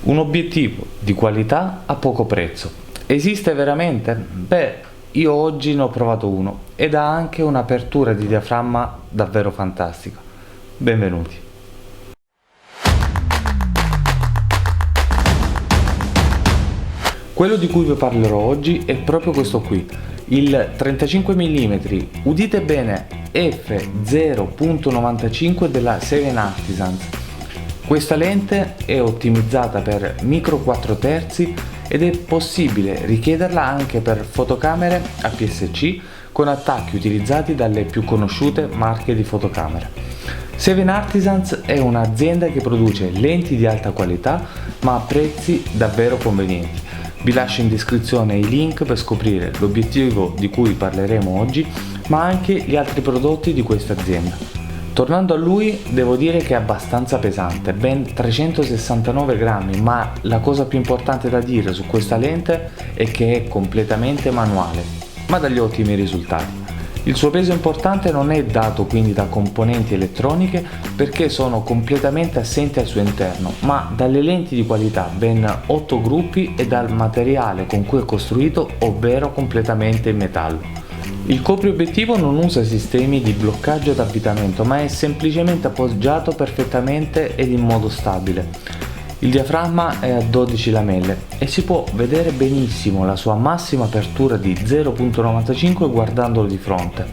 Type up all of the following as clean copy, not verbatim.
Un obiettivo di qualità a poco prezzo. Esiste veramente? Beh, io oggi ne ho provato uno ed ha anche un'apertura di diaframma davvero fantastica. Benvenuti. Quello di cui vi parlerò oggi è proprio questo qui, il 35 mm, udite bene, f0.95 della 7 Artisans. Questa lente è ottimizzata per micro 4 terzi ed è possibile richiederla anche per fotocamere APS-C con attacchi utilizzati dalle più conosciute marche di fotocamere. 7 Artisans è un'azienda che produce lenti di alta qualità ma a prezzi davvero convenienti. Vi lascio in descrizione i link per scoprire l'obiettivo di cui parleremo oggi, ma anche gli altri prodotti di questa azienda. Tornando a lui, devo dire che è abbastanza pesante, ben 369 grammi, ma la cosa più importante da dire su questa lente è che è completamente manuale, ma dagli ottimi risultati. Il suo peso importante non è dato quindi da componenti elettroniche perché sono completamente assenti al suo interno, ma dalle lenti di qualità, ben 8 gruppi, e dal materiale con cui è costruito, ovvero completamente in metallo. Il copriobiettivo non usa sistemi di bloccaggio ad avvitamento, ma è semplicemente appoggiato perfettamente ed in modo stabile. Il diaframma è a 12 lamelle e si può vedere benissimo la sua massima apertura di 0.95 guardandolo di fronte.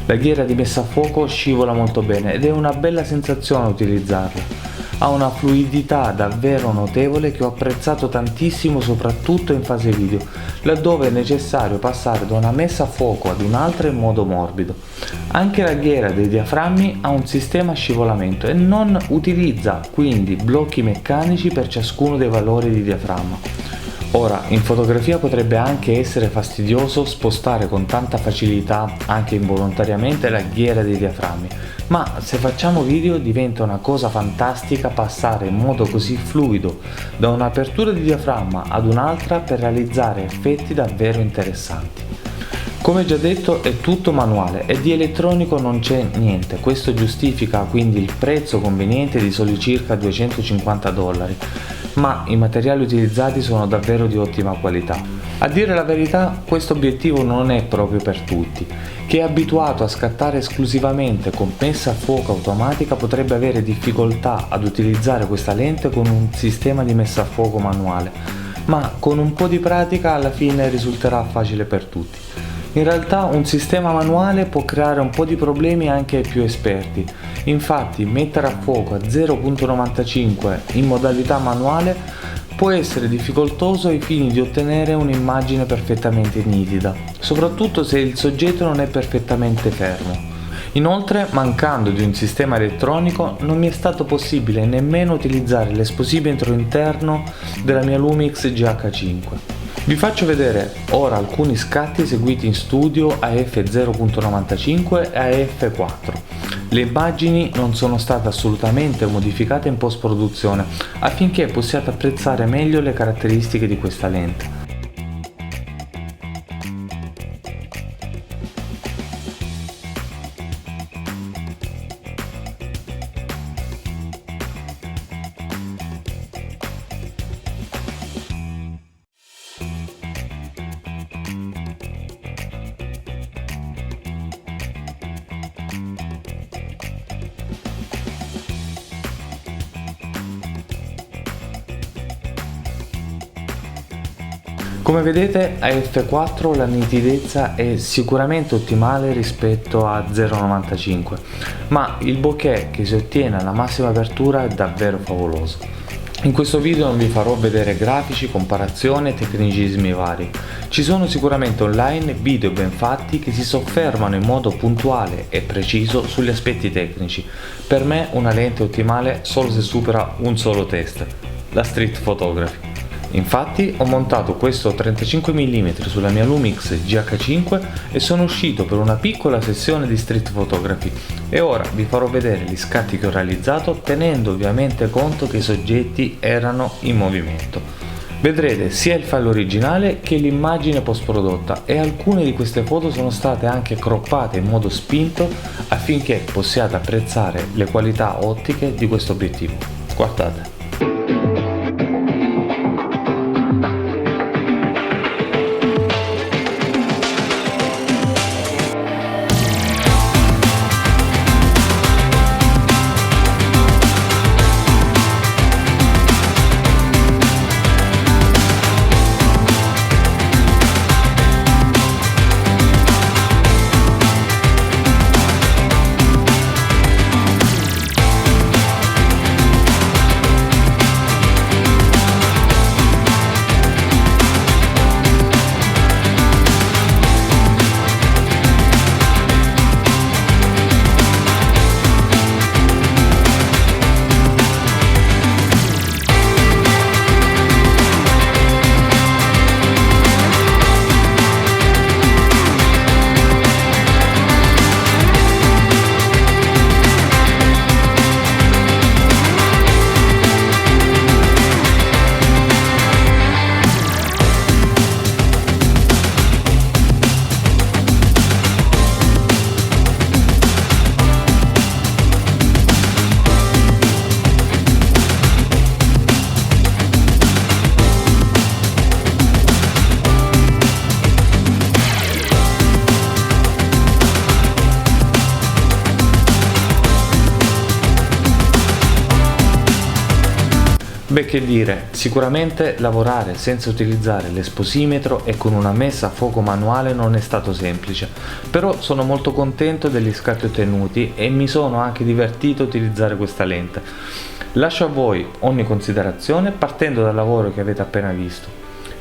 La ghiera di messa a fuoco scivola molto bene ed è una bella sensazione utilizzarla. Ha una fluidità davvero notevole che ho apprezzato tantissimo, soprattutto in fase video, laddove è necessario passare da una messa a fuoco ad un'altra in modo morbido. Anche la ghiera dei diaframmi ha un sistema a scivolamento e non utilizza quindi blocchi meccanici per ciascuno dei valori di diaframma. Ora, in fotografia potrebbe anche essere fastidioso spostare con tanta facilità, anche involontariamente, la ghiera dei diaframmi, ma se facciamo video diventa una cosa fantastica passare in modo così fluido da un'apertura di diaframma ad un'altra per realizzare effetti davvero interessanti. Come già detto, è tutto manuale e di elettronico non c'è niente, questo giustifica quindi il prezzo conveniente di soli circa $250, ma i materiali utilizzati sono davvero di ottima qualità. A dire la verità, questo obiettivo non è proprio per tutti. Chi è abituato a scattare esclusivamente con messa a fuoco automatica potrebbe avere difficoltà ad utilizzare questa lente con un sistema di messa a fuoco manuale, ma con un po' di pratica alla fine risulterà facile per tutti. In realtà un sistema manuale può creare un po' di problemi anche ai più esperti. Infatti mettere a fuoco a 0.95 in modalità manuale può essere difficoltoso ai fini di ottenere un'immagine perfettamente nitida, soprattutto se il soggetto non è perfettamente fermo. Inoltre, mancando di un sistema elettronico, non mi è stato possibile nemmeno utilizzare l'esposimetro interno della mia Lumix GH5. Vi faccio vedere ora alcuni scatti eseguiti in studio a f0.95 e a f4. Le immagini non sono state assolutamente modificate in post-produzione affinché possiate apprezzare meglio le caratteristiche di questa lente. Come vedete a f4 la nitidezza è sicuramente ottimale rispetto a 0.95, ma il bokeh che si ottiene alla massima apertura è davvero favoloso. In questo video non vi farò vedere grafici, comparazioni e tecnicismi vari. Ci sono sicuramente online video ben fatti che si soffermano in modo puntuale e preciso sugli aspetti tecnici. Per me una lente è ottimale solo se supera un solo test, la street photography. Infatti ho montato questo 35 mm sulla mia Lumix GH5 e sono uscito per una piccola sessione di street photography e ora vi farò vedere gli scatti che ho realizzato tenendo ovviamente conto che i soggetti erano in movimento. Vedrete sia il file originale che l'immagine post prodotta e alcune di queste foto sono state anche croppate in modo spinto affinché possiate apprezzare le qualità ottiche di questo obiettivo. Guardate. Beh, che dire, sicuramente lavorare senza utilizzare l'esposimetro e con una messa a fuoco manuale non è stato semplice, però sono molto contento degli scatti ottenuti e mi sono anche divertito a utilizzare questa lente. Lascio a voi ogni considerazione partendo dal lavoro che avete appena visto.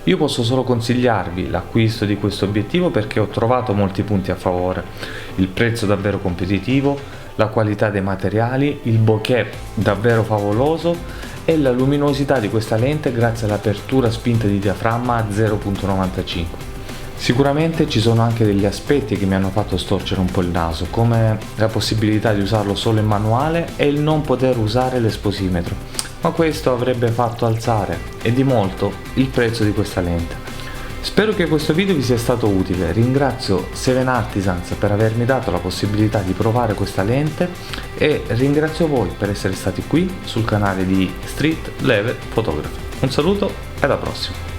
Io posso solo consigliarvi l'acquisto di questo obiettivo perché ho trovato molti punti a favore: il prezzo davvero competitivo, la qualità dei materiali, il bokeh davvero favoloso e la luminosità di questa lente grazie all'apertura spinta di diaframma a 0.95. Sicuramente ci sono anche degli aspetti che mi hanno fatto storcere un po' il naso, come la possibilità di usarlo solo in manuale e il non poter usare l'esposimetro, ma questo avrebbe fatto alzare, e di molto, il prezzo di questa lente. Spero che questo video vi sia stato utile. Ringrazio Seven Artisans per avermi dato la possibilità di provare questa lente e ringrazio voi per essere stati qui sul canale di Street Level Photography. Un saluto e alla prossima!